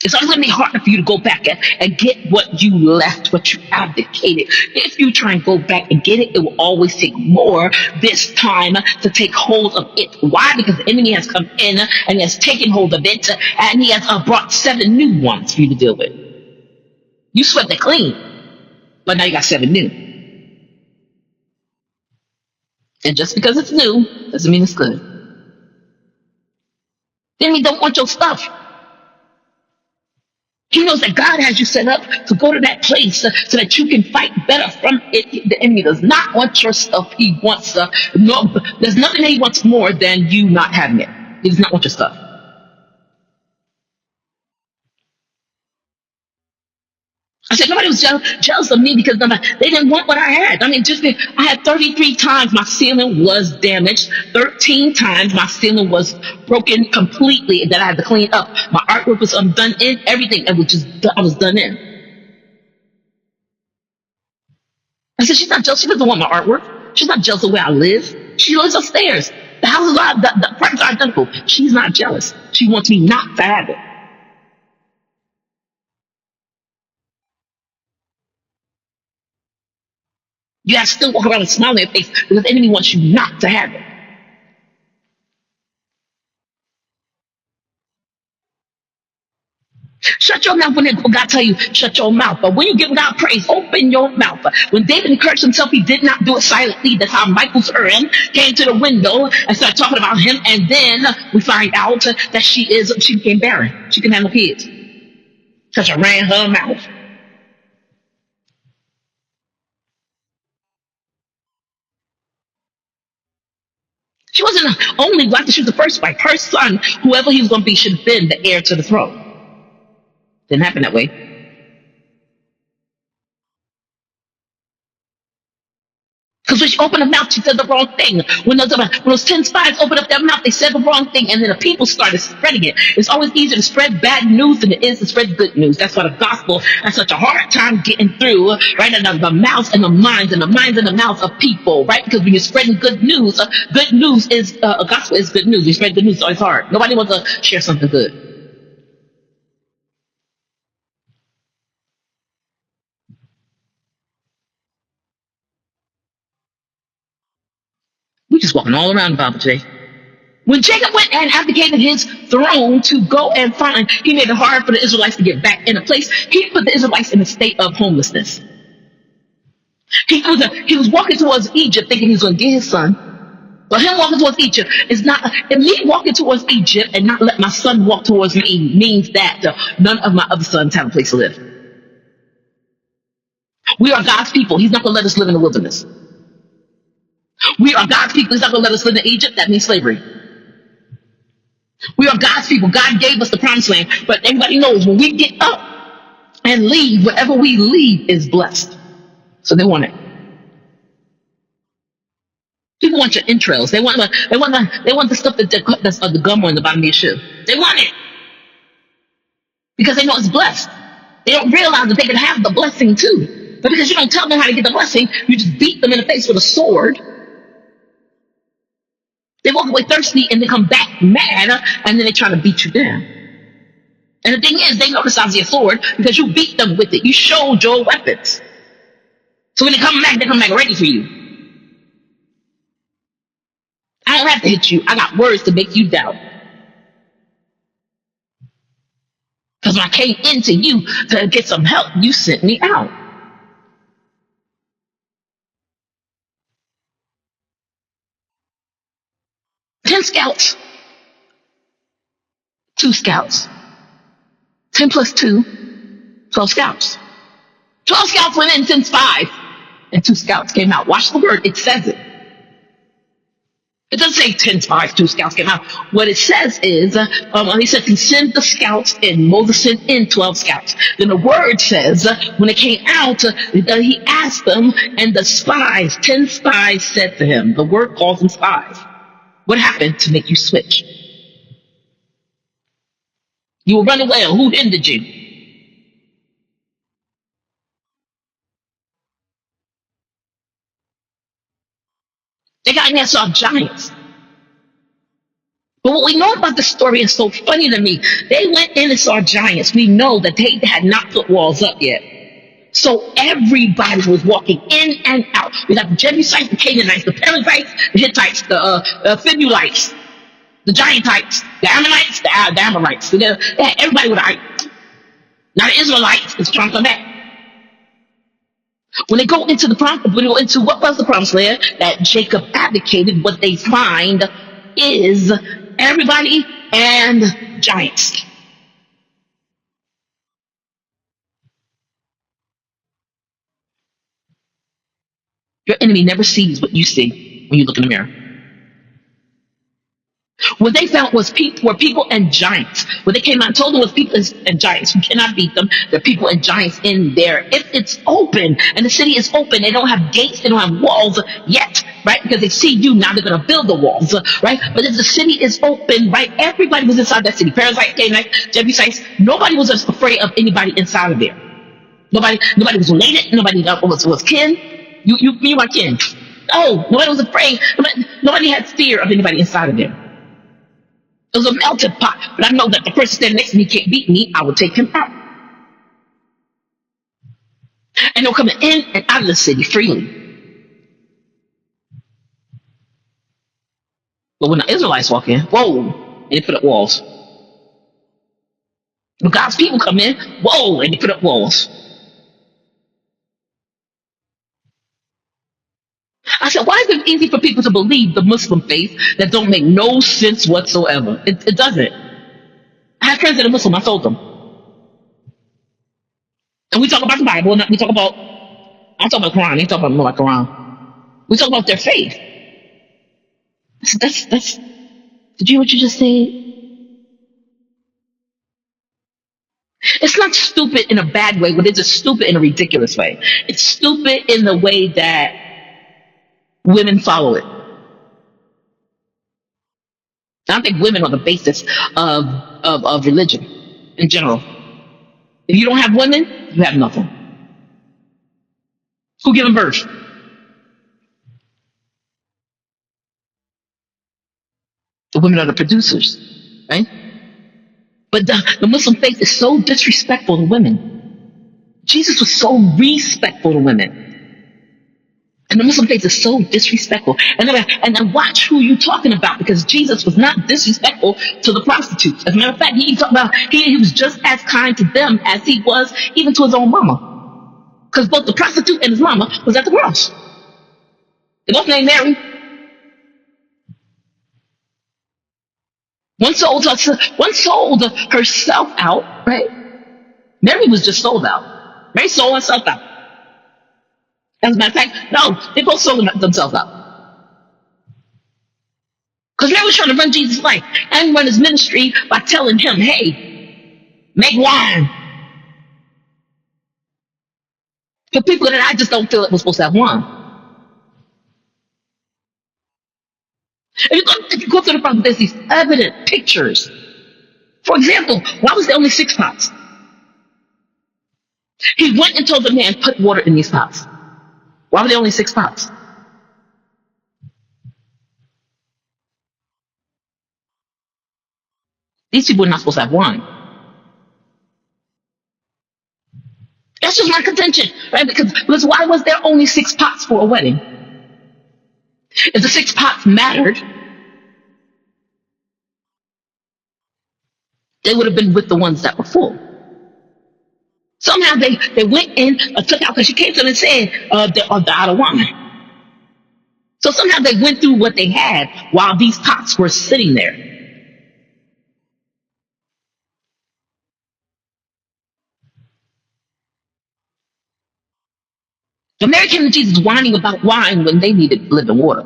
It's always going to be harder for you to go back and get what you left, what you abdicated. If you try and go back and get it, it will always take more this time to take hold of it. Why? Because the enemy has come in and he has taken hold of it, and he has brought 7 new ones for you to deal with. You swept it clean, but now you got 7 new. And just because it's new doesn't mean it's good. The enemy don't want your stuff. He knows that God has you set up to go to that place so that you can fight better from it. The enemy does not want your stuff. He wants no. There's nothing that he wants more than you not having it. He does not want your stuff. I said nobody was jealous of me because they didn't want what I had. I mean, I had 33 times my ceiling was damaged. 13 times my ceiling was broken completely that I had to clean up. My artwork was undone in everything. I was done in. I said she's not jealous. She doesn't want my artwork. She's not jealous of the way I live. She lives upstairs. The houses are the apartments are identical. She's not jealous. She wants me not to have it. You have to still walk around with a smile on your face because the enemy wants you not to have it. Shut your mouth when God tell you shut your mouth. But when you give God praise, open your mouth. When David encouraged himself, he did not do it silently. That's how Michael's Urim came to the window and started talking about him. And then we find out that she became barren. She couldn't have no kids. So she ran her mouth. She wasn't the only wife, she was the first wife. Her son, whoever he was going to be, should have been the heir to the throne. Didn't happen that way. Because when she opened her mouth, she said the wrong thing. When those 10 spies opened up their mouth, they said the wrong thing, and then the people started spreading it. It's always easier to spread bad news than it is to spread good news. That's why the gospel has such a hard time getting through, right? In the mouths and the minds and the mouths of people, right? Because when you're spreading good news is, gospel is good news. You spread good news, it's always hard. Nobody wants to share something good. We're just walking all around the Bible today. When Jacob went and abdicated his throne to go and find, he made it hard for the Israelites to get back in a place. He put the Israelites in a state of homelessness. He was walking towards Egypt thinking he was going to get his son. But him walking towards Egypt is not, and me walking towards Egypt and not let my son walk towards me means that none of my other sons have a place to live. We are God's people. He's not going to let us live in the wilderness. We are God's people. He's not going to let us live in Egypt. That means slavery. We are God's people. God gave us the promised land, but everybody knows when we get up and leave, whatever we leave is blessed. So they want it. People want your entrails. They want the stuff that's the gum on the bottom of your shoe. They want it because they know it's blessed. They don't realize that they can have the blessing too. But because you don't tell them how to get the blessing, you just beat them in the face with a sword. They walk away thirsty and they come back mad, and then they try to beat you down. And the thing is, they know the size of your sword because you beat them with it. You showed your weapons. So when they come back ready for you. I don't have to hit you. I got words to make you doubt. Because when I came into you to get some help, you sent me out. Ten scouts. 2 scouts. 10 plus 2, 12 scouts. 12 scouts went in, 10 spies, and 2 scouts came out. Watch the word, it says it. It doesn't say 10 spies, 2 scouts came out. What it says is, he said he sent the scouts in. Moses sent in 12 scouts. Then the word says, when it came out, he asked them, and the spies, 10 spies said to him, the word calls them spies. What happened to make you switch? You were running away, who hindered you? They got in there saw giants. But what we know about the story is so funny to me. They went in and saw giants. We know that they had not put walls up yet. So everybody was walking in and out. We got the Jebusites, the Canaanites, the Perizzites, the Hittites, the Phibulites, the Giantites, the Ammonites, the Amorites. Everybody with eye. Now the Israelites is trying to come back. When they go into what was the promised land that Jacob advocated, what they find is everybody and giants. Your enemy never sees what you see when you look in the mirror. What they found were people and giants. What they came out and told them was people and giants. You cannot beat them. There are people and giants in there. If it's open and the city is open, they don't have gates, they don't have walls yet, right? Because they see you, now they're going to build the walls, right? But if the city is open, right, everybody was inside that city. Perizzites, Canaanites, Jebusites, nobody was afraid of anybody inside of there. Nobody was related. Nobody was kin. You are kin. Oh, nobody was afraid. Nobody had fear of anybody inside of there. It was a melted pot. But I know that the person standing next to me can't beat me. I will take him out. And they're coming in and out of the city freely. But when the Israelites walk in, whoa, and they put up walls. When God's people come in, whoa, and they put up walls. I said, why is it easy for people to believe the Muslim faith that don't make no sense whatsoever? It doesn't. I have friends that are Muslim. I told them. And we talk about the Bible. I'm talking about Quran. I ain't talking about more like Quran. We talk about their faith. I said, that's, did you hear what you just said? It's not stupid in a bad way, but it's just stupid in a ridiculous way. It's stupid in the way that women follow it. I don't think women are the basis of religion in general. If you don't have women, you have nothing. Who giving birth? The women are the producers, right? But the Muslim faith is so disrespectful to women. Jesus was so respectful to women. And the Muslim faith is so disrespectful. And then watch who you're talking about, because Jesus was not disrespectful to the prostitutes. As a matter of fact, he was just as kind to them as he was even to his own mama. Because both the prostitute and his mama was at the cross. They both named Mary. One sold herself out, right? Mary was just sold out. Mary sold herself out. As a matter of fact, no, they both sold themselves out. Because Mary was trying to run Jesus' life and run his ministry by telling him, hey, make wine. For people that I just don't feel it was supposed to have wine. If you go through the Bible, there's these evident pictures. For example, why was there only 6 pots? He went and told the man, put water in these pots. Why were there only 6 pots? These people are not supposed to have wine. That's just my contention, right? Because why was there only 6 pots for a wedding? If the 6 pots mattered, they would have been with the ones that were full. Somehow they went in, took out, because she came to them and said, they're out of wine. So somehow they went through what they had while these pots were sitting there. The Mary came to Jesus whining about wine when they needed living water.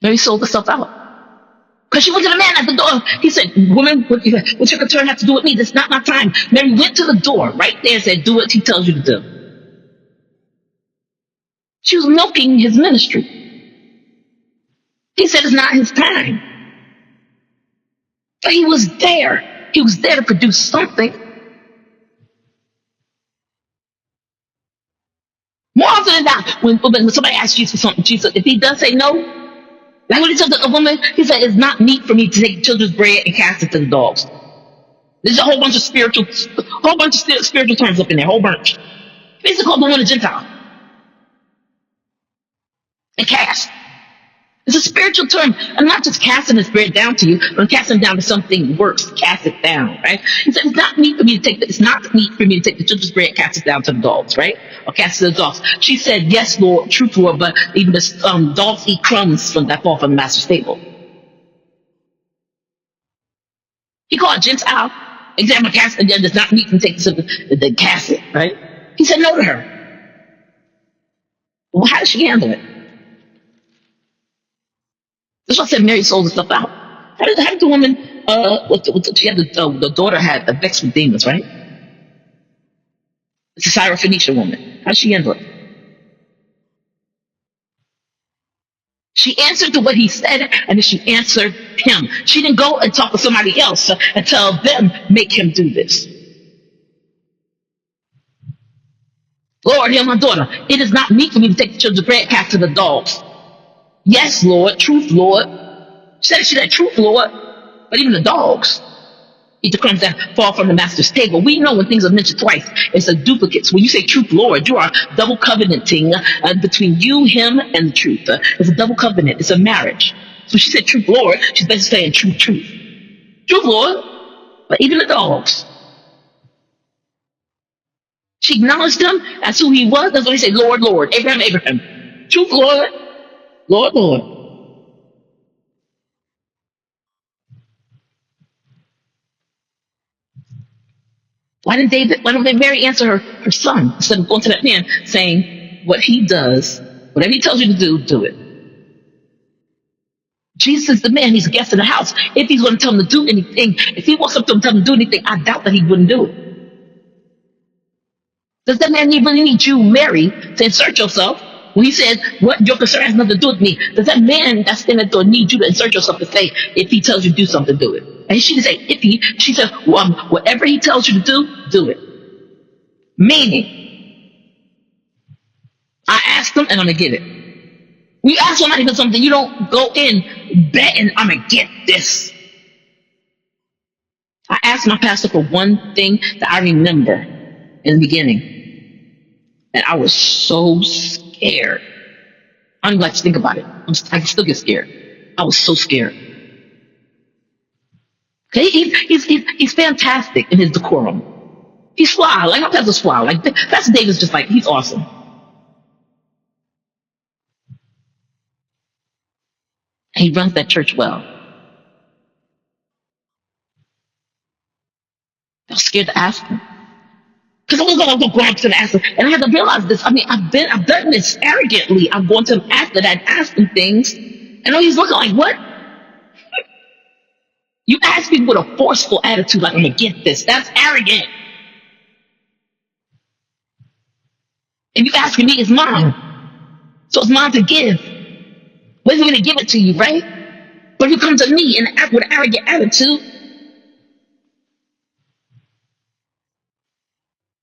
Mary sold herself out. Because she went to the man at the door. He said, woman, what's your concern have to do with me? That's not my time. Mary went to the door right there and said, do what he tells you to do. She was milking his ministry. He said it's not his time. But he was there. He was there to produce something. often than not, when somebody asks Jesus for something, Jesus, if he does say no, like when he told the woman, he said, it's not meat for me to take children's bread and cast it to the dogs. There's a whole bunch of spiritual terms up in there, whole bunch. He basically called the woman a Gentile. And cast. It's a spiritual term. I'm not just casting this bread down to you, but I'm casting it down to something worse. Cast it down, right? He said, it's not meat for me to take the children's bread and cast it down to the dogs, right? Or cast it to the dogs. She said, yes, Lord, truth, Lord, but even the dogs eat crumbs that fall from the master's table. He called a Gentile. Example, cast it down. Does not meat for me to take the cast it, right? He said no to her. Well, how did she handle it? That's why I said Mary sold the stuff out. How did the woman, she had the daughter had a vexed with demons, right? It's a Syrophoenician woman. How did she handle it? She answered to what he said, and then she answered him. She didn't go and talk to somebody else and tell them, make him do this. Lord, hear my daughter. It is not meat for me to take the children's bread and cast to the dogs. Yes, Lord. Truth, Lord. She said, truth, Lord. But even the dogs eat the crumbs that fall from the master's table. We know when things are mentioned twice, it's a duplicate. When you say truth, Lord, you are double covenanting between you, him, and the truth. It's a double covenant. It's a marriage. So she said, truth, Lord. She's basically saying truth, truth. Truth, Lord. But even the dogs. She acknowledged him as who he was. That's why he said, Lord, Lord. Abraham, Abraham. Truth, Lord. Lord, Lord. Why didn't Mary answer her son instead of going to that man saying, what he does, whatever he tells you to do it. Jesus is the man, he's a guest in the house. If he's going to tell him to do anything, if he walks up to him and tell him to do anything, I doubt that he wouldn't do it. Does that man really need you, Mary, to insert yourself? When he says, what your concern has nothing to do with me, does that man that's in the door need you to insert yourself to say, if he tells you to do something, do it? And she didn't say, she said, whatever he tells you to do it. Meaning, I asked him and I'm going to get it. When you ask somebody for something, you don't go in betting, I'm going to get this. I asked my pastor for one thing that I remember in the beginning. And I was so scared. I don't even like to think about it. I can still get scared. I was so scared. Okay, he's fantastic in his decorum. He's fly, like my pastor's fly. Like Pastor David's just like, he's awesome. And he runs that church well. I was scared to ask him. Because I was going to go up to him and ask him. And I had to realize this. I mean, I've done this arrogantly. I've gone to him after that, asked him things. And he's looking like, what? You ask people with a forceful attitude, like, I'm going to get this. That's arrogant. And you asking me, it's mine. So it's mine to give. When's he going to give it to you, right? But if you come to me and act with an arrogant attitude,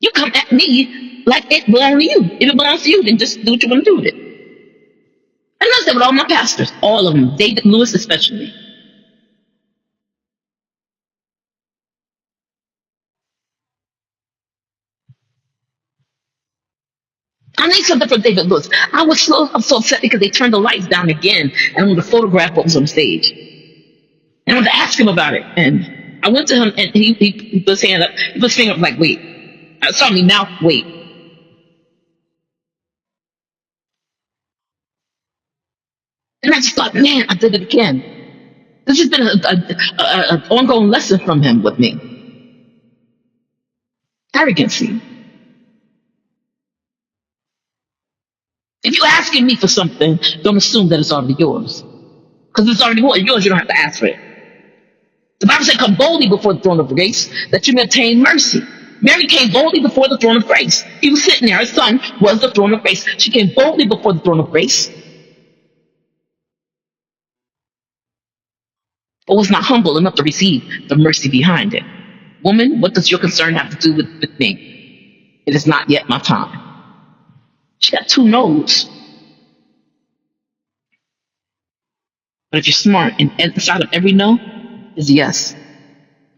you come at me like it belongs to you. If it belongs to you, then just do what you want to do with it. And I said with all my pastors, all of them, David Lewis especially. I need something from David Lewis. I'm so upset because they turned the lights down again and I wanted to photograph what was on the stage. And I wanted to ask him about it. And I went to him and he put his hand up. He put his finger up like, wait. I saw me mouth, wait. And I just thought, man, I did it again. This has been an ongoing lesson from him with me. Arrogancy. If you're asking me for something, don't assume that it's already yours. Because it's already yours, you don't have to ask for it. The Bible said, come boldly before the throne of grace, that you may obtain mercy. Mary came boldly before the throne of grace. He was sitting there. Her son was the throne of grace. She came boldly before the throne of grace, but was not humble enough to receive the mercy behind it. Woman, what does your concern have to do with me? It is not yet my time. She got 2 no's. But if you're smart, and inside of every no is a yes.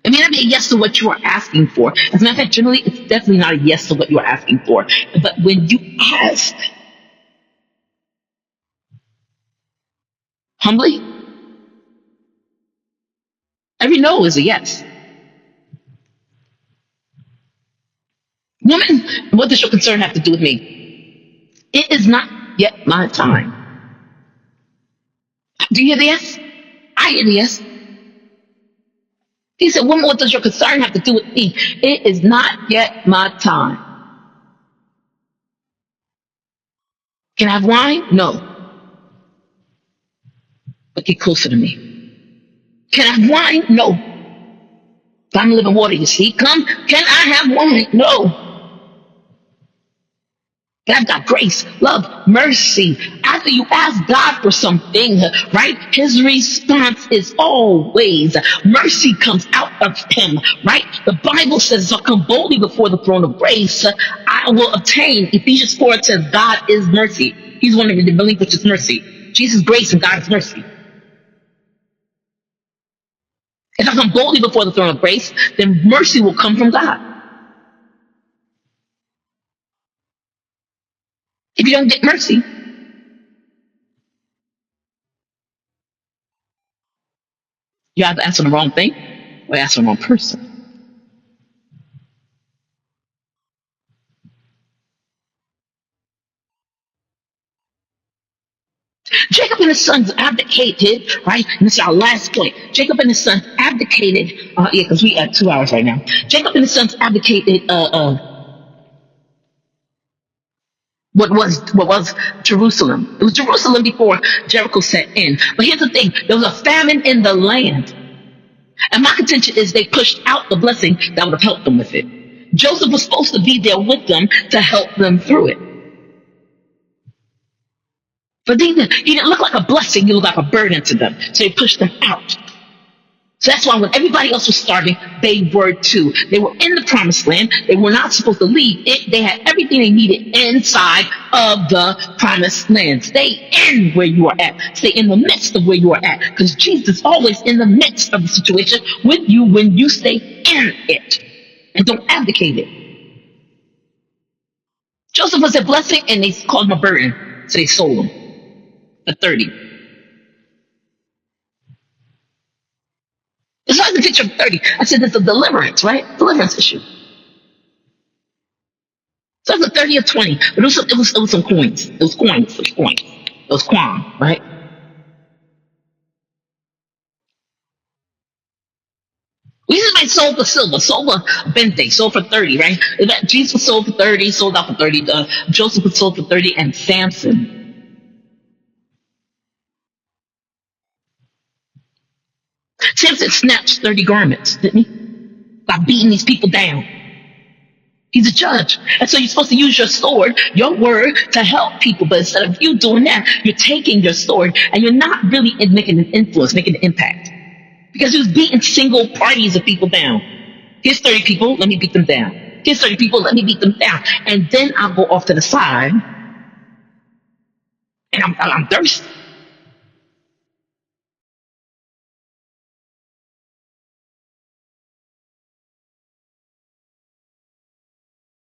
It may not be a yes to what you are asking for. As a matter of fact, generally, it's definitely not a yes to what you are asking for. But when you ask humbly, every no is a yes. Woman, what does your concern have to do with me? It is not yet my time. Do you hear the yes? I hear the yes. He said, woman, what does your concern have to do with me? It is not yet my time. Can I have wine? No. But get closer to me. Can I have wine? No. But I'm living water, you see. Come, can I have wine? No. But I've got grace, love, mercy. After you ask God for something, right? His response is always mercy comes out of him, right? The Bible says, I'll come boldly before the throne of grace. I will obtain. Ephesians 4 says, God is mercy. He's one of the relinquish his mercy. Jesus' grace and God is mercy. If I come boldly before the throne of grace, then mercy will come from God. If you don't get mercy, you either answer the wrong thing or answer the wrong person. Jacob and his sons abdicated, right? And this is our last point. Jacob and his sons abdicated, because we at 2 hours right now. Jacob and his sons abdicated, what was Jerusalem. It was Jerusalem before Jericho set in. But here's the thing, there was a famine in the land. And my contention is they pushed out the blessing that would have helped them with it. Joseph was supposed to be there with them to help them through it. But he didn't look like a blessing, he looked like a burden to them. So they pushed them out. So that's why when everybody else was starving, they were too. They were in the promised land. They were not supposed to leave it. They had everything they needed inside of the promised land. Stay in where you are at. Stay in the midst of where you are at. Because Jesus is always in the midst of the situation with you when you stay in it. And don't abdicate it. Joseph was a blessing and they called him a burden. So they sold him at 30. It's not the picture of 30. I said it's a deliverance, right? Deliverance issue. So it's a 30 or 20. But it was some coins. It was coins. It was coins. It was quan, right? We just might sold for silver, sold for bente, sold for 30, right? Jesus was sold for 30, sold out for 30. Joseph was sold for 30, and Samson. Samson snatched 30 garments, didn't he? By beating these people down. He's a judge. And so you're supposed to use your sword, your word, to help people. But instead of you doing that, you're taking your sword and you're not really making an influence, making an impact. Because he was beating single parties of people down. Here's 30 people, let me beat them down. Here's 30 people, let me beat them down. And then I'll go off to the side and I'm thirsty.